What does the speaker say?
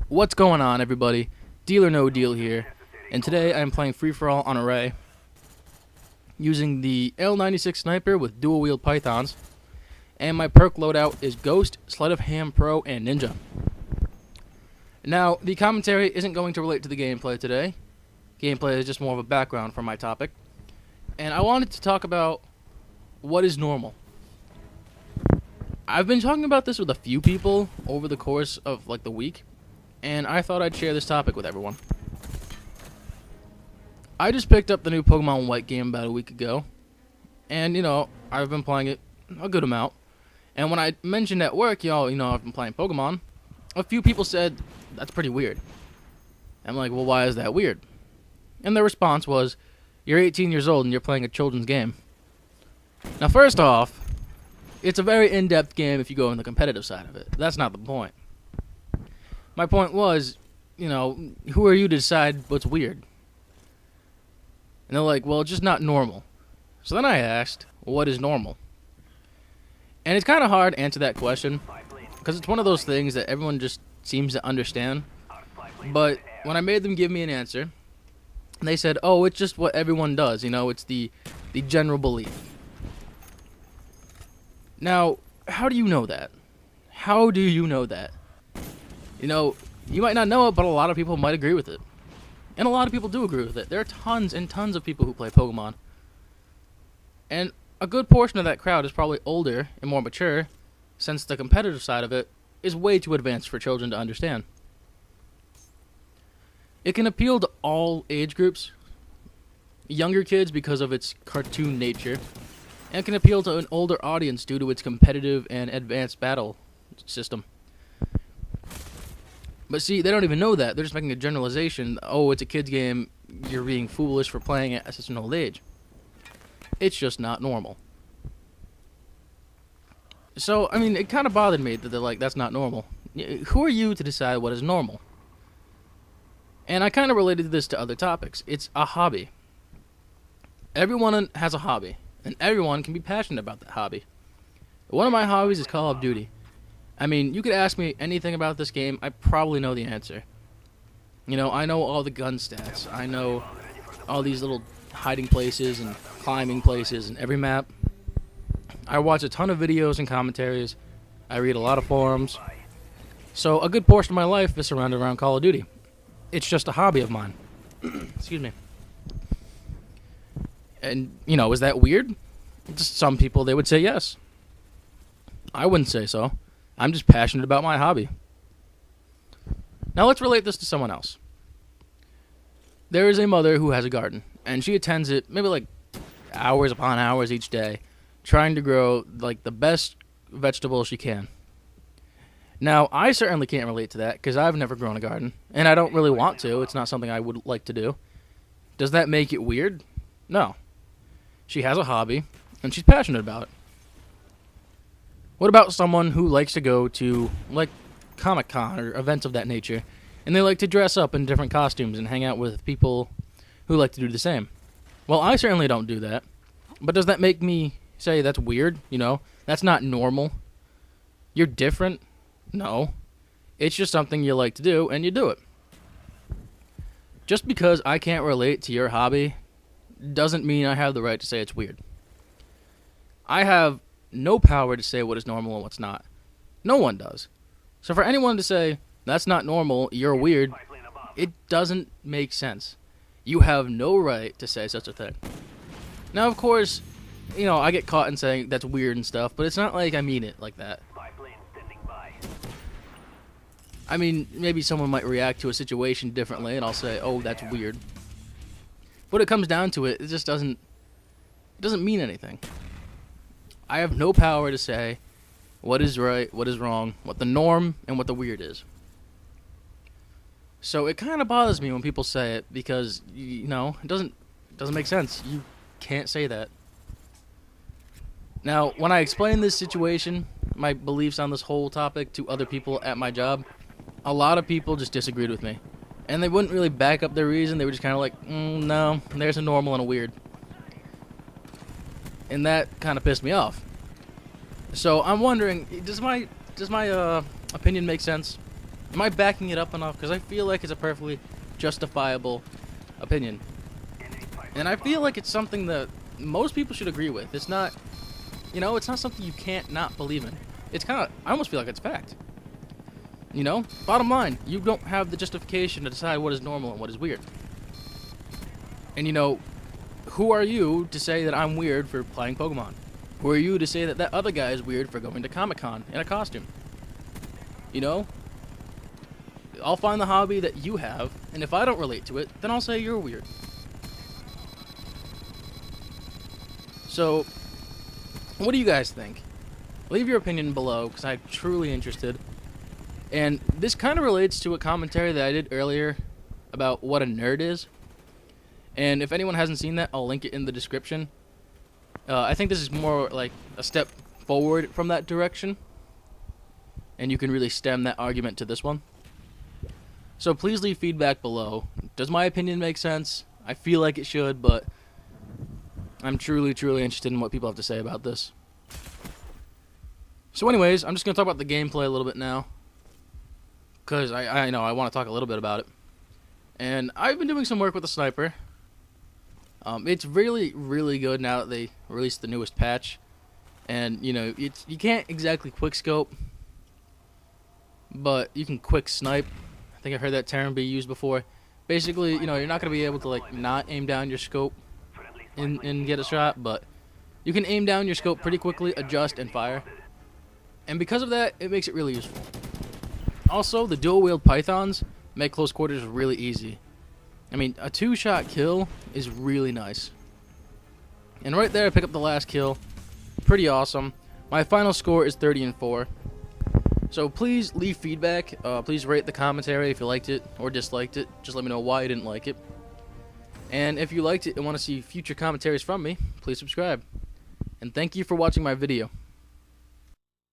What's going on, everybody? Diehlornodiehl here, and today I'm playing free-for-all on Array using the L96 Sniper with dual-wield pythons, and my perk loadout is Ghost, Sleight of Hand Pro, and Ninja. Now, the commentary isn't going to relate to the gameplay today. Gameplay is just more of a background for my topic, and I wanted to talk about what is normal. I've been talking about this with a few people over the course of like the week, and I thought I'd share this topic with everyone. I just picked up the new Pokemon White game about a week ago, and I've been playing it a good amount. And when I mentioned at work, I've been playing Pokemon, a few people said that's pretty weird. I'm like, well, why is that weird? And their response was, you're 18 years old and you're playing a children's game. Now, first off, it's a very in-depth game if you go on the competitive side of it. That's not the point. My point was, who are you to decide what's weird? And they're like, well, it's just not normal. So then I asked, what is normal? And it's kind of hard to answer that question, because it's one of those things that everyone just seems to understand. But when I made them give me an answer, they said, oh, it's just what everyone does. It's the general belief. Now, how do you know that? How do you know that? You might not know it, but a lot of people might agree with it. And a lot of people do agree with it. There are tons and tons of people who play Pokemon. And a good portion of that crowd is probably older and more mature, since the competitive side of it is way too advanced for children to understand. It can appeal to all age groups, younger kids because of its cartoon nature, and can appeal to an older audience due to its competitive and advanced battle system. But see, they don't even know that. They're just making a generalization. Oh, it's a kid's game. You're being foolish for playing it at such an old age. It's just not normal. So, it kind of bothered me that they're like, that's not normal. Who are you to decide what is normal? And I kind of related this to other topics. It's a hobby. Everyone has a hobby, and everyone can be passionate about that hobby. One of my hobbies is Call of Duty. You could ask me anything about this game, I probably know the answer. I know all the gun stats. I know all these little hiding places and climbing places in every map. I watch a ton of videos and commentaries. I read a lot of forums. So a good portion of my life is surrounded around Call of Duty. It's just a hobby of mine. Excuse me. And, is that weird? Just some people, they would say yes. I wouldn't say so. I'm just passionate about my hobby. Now let's relate this to someone else. There is a mother who has a garden, and she attends it maybe like hours upon hours each day, trying to grow like the best vegetables she can. Now, I certainly can't relate to that because I've never grown a garden, and I don't really want to. It's not something I would like to do. Does that make it weird? No. She has a hobby, and she's passionate about it. What about someone who likes to go to, like, Comic-Con or events of that nature, and they like to dress up in different costumes and hang out with people who like to do the same? Well, I certainly don't do that, but does that make me say that's weird? That's not normal? You're different? No. It's just something you like to do, and you do it. Just because I can't relate to your hobby doesn't mean I have the right to say it's weird. I have no power to say what is normal and what's not. No one does. So for anyone to say, that's not normal, you're weird, it doesn't make sense. You have no right to say such a thing. Now, of course, I get caught in saying that's weird and stuff, but it's not like I mean it like that. Maybe someone might react to a situation differently, and I'll say, oh, that's weird. But it comes down to it, it just doesn't mean anything. I have no power to say what is right, what is wrong, what the norm, and what the weird is. So it kind of bothers me when people say it because, it doesn't make sense. You can't say that. Now, when I explain this situation, my beliefs on this whole topic to other people at my job, a lot of people just disagreed with me. And they wouldn't really back up their reason. They were just kind of like, no, there's a normal and a weird. And that kind of pissed me off. So I'm wondering, does my opinion make sense? Am I backing it up enough? Because I feel like it's a perfectly justifiable opinion. And I feel like it's something that most people should agree with. It's not, you know, it's not something you can't not believe in. It's kind of, I almost feel like it's fact. You know, bottom line, you don't have the justification to decide what is normal and what is weird. And you know, who are you to say that I'm weird for playing Pokemon? Who are you to say that that other guy is weird for going to Comic-Con in a costume? You know? I'll find the hobby that you have, and if I don't relate to it, then I'll say you're weird. So, what do you guys think? Leave your opinion below, because I'm truly interested. And this kind of relates to a commentary that I did earlier about what a nerd is. And if anyone hasn't seen that, I'll link it in the description. I think this is more like a step forward from that direction. And you can really stem that argument to this one. So please leave feedback below. Does my opinion make sense? I feel like it should, but I'm truly, truly interested in what people have to say about this. So anyways, I'm just going to talk about the gameplay a little bit now. Because I know I want to talk a little bit about it. And I've been doing some work with the sniper. It's really, really good now that they released the newest patch. And, you know, you can't exactly quickscope, but you can quick snipe. I think I've heard that term be used before. Basically, you know, you're not going to be able to, like, not aim down your scope and get a shot, but you can aim down your scope pretty quickly, adjust, and fire. And because of that, it makes it really useful. Also, the dual-wield pythons make close quarters really easy. I mean, a 2-shot kill is really nice. And right there, I pick up the last kill. Pretty awesome. My final score is 30-4. So please leave feedback. Please rate the commentary if you liked it or disliked it. Just let me know why you didn't like it. And if you liked it and want to see future commentaries from me, please subscribe. And thank you for watching my video.